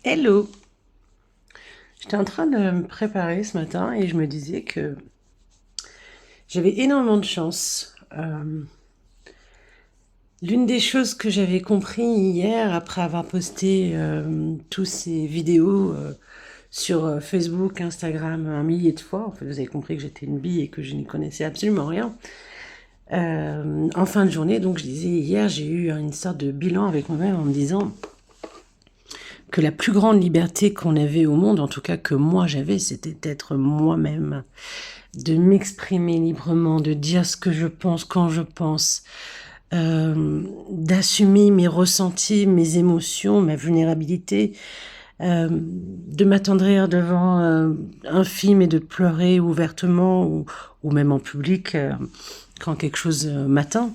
Hello! J'étais en train de me préparer ce matin et je me disais que j'avais énormément de chance. L'une des choses que j'avais compris hier après avoir posté tous ces vidéos sur Facebook, Instagram un millier de fois, en fait vous avez compris que j'étais une bille et que je n'y connaissais absolument rien. En fin de journée, donc je disais hier, j'ai eu une sorte de bilan avec moi-même en me disant que la plus grande liberté qu'on avait au monde, en tout cas que moi j'avais, c'était d'être moi-même, de m'exprimer librement, de dire ce que je pense quand je pense, d'assumer mes ressentis, mes émotions, ma vulnérabilité, de m'attendrir devant un film et de pleurer ouvertement ou même en public quand quelque chose m'atteint.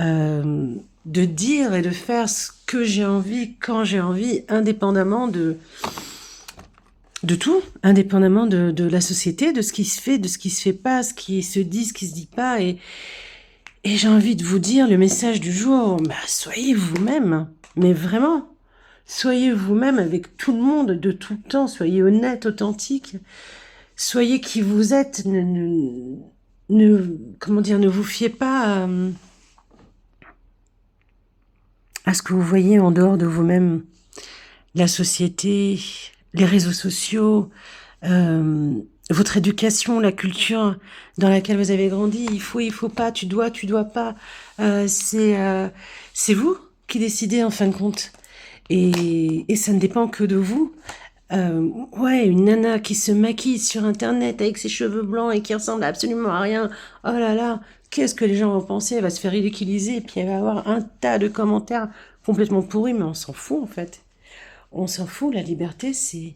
Euh, de dire et de faire ce que j'ai envie, quand j'ai envie, indépendamment de tout, indépendamment de la société, de ce qui se fait, de ce qui se fait pas, ce qui se dit, ce qui se dit pas. Et j'ai envie de vous dire le message du jour, bah, soyez vous-même, mais vraiment, soyez vous-même avec tout le monde, de tout le temps, soyez honnête, authentique, soyez qui vous êtes, comment dire, ne vous fiez pas à ce que vous voyez en dehors de vous-même, la société, les réseaux sociaux, euh, votre éducation, la culture dans laquelle vous avez grandi. Il faut pas, tu dois pas. C'est vous qui décidez en fin de compte. Et ça ne dépend que de vous. Ouais, une nana qui se maquille sur Internet avec ses cheveux blancs et qui ressemble absolument à rien. Oh là là, qu'est-ce que les gens vont penser? Elle va se faire ridiculiser et puis elle va avoir un tas de commentaires complètement pourris, mais on s'en fout en fait. On s'en fout, la liberté, c'est...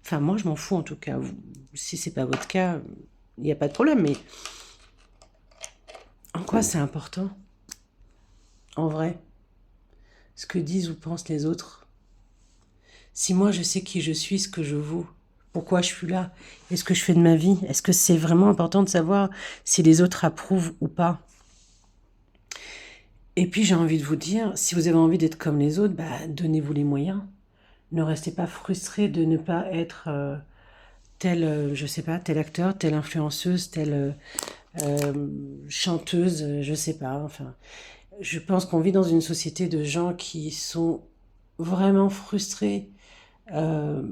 Enfin, moi, je m'en fous en tout cas. Si c'est pas votre cas, il n'y a pas de problème. Mais en quoi c'est important, en vrai, ce que disent ou pensent les autres? Si moi, je sais qui je suis, ce que je vaux, pourquoi je suis là, et ce que je fais de ma vie, est-ce que c'est vraiment important de savoir si les autres approuvent ou pas? Et puis, j'ai envie de vous dire, si vous avez envie d'être comme les autres, bah, donnez-vous les moyens. Ne restez pas frustré de ne pas être tel, je sais pas, tel acteur, telle influenceuse, telle chanteuse, je sais pas. Enfin, je pense qu'on vit dans une société de gens qui sont vraiment frustrés, euh,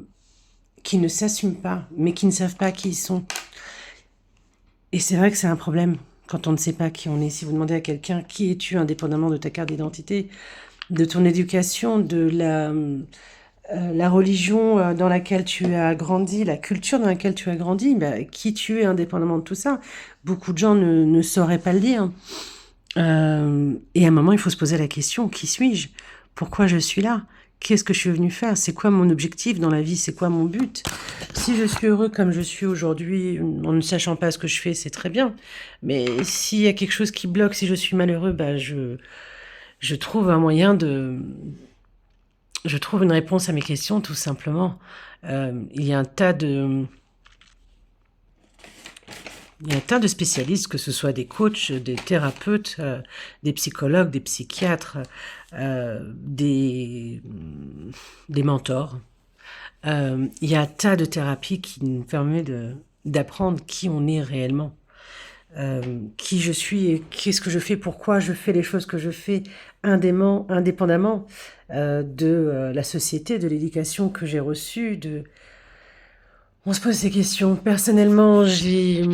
qui ne s'assument pas, mais qui ne savent pas qui ils sont. Et c'est vrai que c'est un problème quand on ne sait pas qui on est. Si vous demandez à quelqu'un qui es-tu, indépendamment de ta carte d'identité, de ton éducation, de la religion dans laquelle tu as grandi, la culture dans laquelle tu as grandi, bah, qui tu es indépendamment de tout ça, beaucoup de gens ne sauraient pas le dire. Et à un moment, il faut se poser la question, qui suis-je? Pourquoi je suis là? Qu'est-ce que je suis venu faire? C'est quoi mon objectif dans la vie? C'est quoi mon but? Si je suis heureux comme je suis aujourd'hui, en ne sachant pas ce que je fais, c'est très bien. Mais s'il y a quelque chose qui bloque, si je suis malheureux, bah, je trouve un moyen je trouve une réponse à mes questions, tout simplement. Il y a un tas de, il y a un tas de spécialistes, que ce soit des coachs, des thérapeutes, des psychologues, des psychiatres, des mentors. Il y a un tas de thérapies qui nous permettent d'apprendre qui on est réellement, qui je suis et qu'est-ce que je fais, pourquoi je fais les choses que je fais indépendamment de la société, de l'éducation que j'ai reçue. On se pose ces questions. Personnellement, j'ai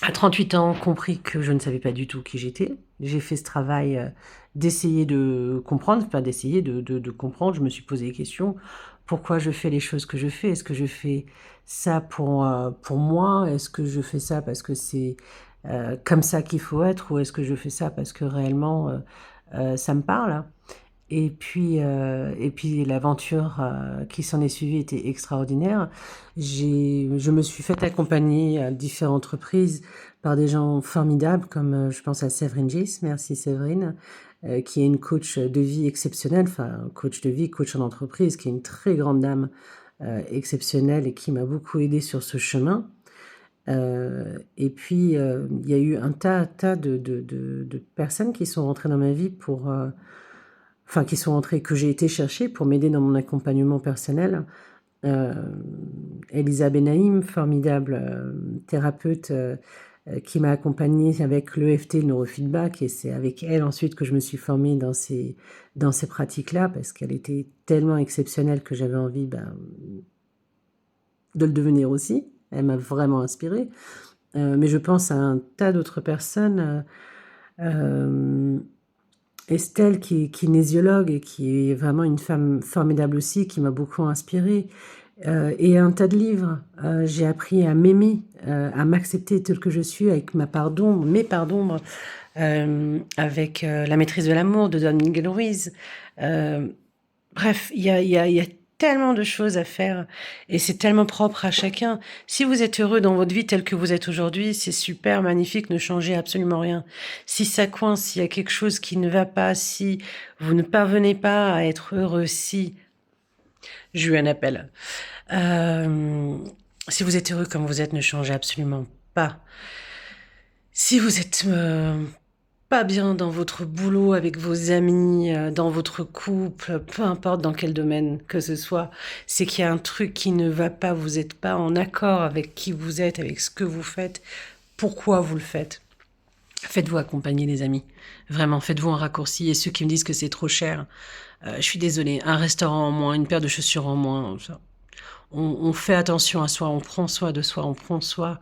à 38 ans, compris que je ne savais pas du tout qui j'étais. J'ai fait ce travail d'essayer de comprendre, pas d'essayer de comprendre. Je me suis posé des questions. Pourquoi je fais les choses que je fais? Est-ce que je fais ça pour moi? Est-ce que je fais ça parce que c'est comme ça qu'il faut être? Ou est-ce que je fais ça parce que réellement ça me parle? Et puis l'aventure qui s'en est suivie était extraordinaire. Je me suis fait accompagner à différentes reprises par des gens formidables, comme je pense à Séverine Gis, merci Séverine, qui est une coach de vie exceptionnelle, enfin coach de vie, coach en entreprise, qui est une très grande dame exceptionnelle et qui m'a beaucoup aidée sur ce chemin. Et puis il y a eu un tas de personnes qui sont rentrées dans ma vie enfin qui sont entrées, que j'ai été chercher pour m'aider dans mon accompagnement personnel. Elisa Benaïm, formidable thérapeute qui m'a accompagnée avec l'EFT, le neurofeedback, et c'est avec elle ensuite que je me suis formée dans ces pratiques-là, parce qu'elle était tellement exceptionnelle que j'avais envie de le devenir aussi. Elle m'a vraiment inspirée. Mais je pense à un tas d'autres personnes. Estelle, qui est kinésiologue et qui est vraiment une femme formidable aussi, qui m'a beaucoup inspirée. Et un tas de livres. J'ai appris à m'aimer, à m'accepter tel que je suis, avec mes parts d'ombre, avec La maîtrise de l'amour de Don Miguel Ruiz. Bref, il y a tellement de choses à faire et c'est tellement propre à chacun. Si vous êtes heureux dans votre vie telle que vous êtes aujourd'hui, c'est super, magnifique, ne changez absolument rien. Si ça coince, s'il y a quelque chose qui ne va pas, si vous ne parvenez pas à être heureux, si... J'ai eu un appel. Si vous êtes heureux comme vous êtes, ne changez absolument pas. Si vous êtes pas bien dans votre boulot, avec vos amis, dans votre couple, peu importe dans quel domaine que ce soit, c'est qu'il y a un truc qui ne va pas, vous n'êtes pas en accord avec qui vous êtes, avec ce que vous faites, pourquoi vous le faites. Faites-vous accompagner, les amis. Vraiment, faites-vous un raccourci. Et ceux qui me disent que c'est trop cher, je suis désolée, un restaurant en moins, une paire de chaussures en moins, on fait attention à soi, on prend soin de soi, on prend soin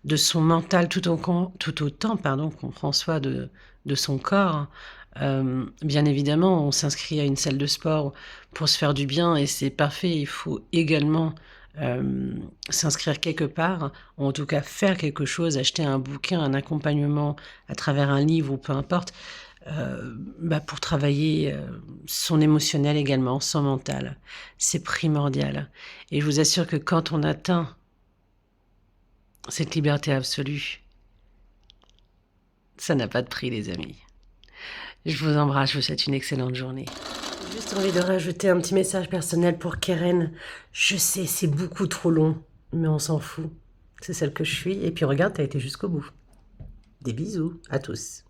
de son mental tout autant qu'on prend soin de son corps. Bien évidemment, on s'inscrit à une salle de sport pour se faire du bien et c'est parfait. Il faut également s'inscrire quelque part, ou en tout cas faire quelque chose, acheter un bouquin, un accompagnement à travers un livre ou peu importe, pour travailler son émotionnel également, son mental. C'est primordial. Et je vous assure que quand on atteint cette liberté absolue, ça n'a pas de prix, les amis. Je vous embrasse, je vous souhaite une excellente journée. J'ai juste envie de rajouter un petit message personnel pour Keren. Je sais, c'est beaucoup trop long, mais on s'en fout. C'est celle que je suis. Et puis regarde, t'as été jusqu'au bout. Des bisous à tous.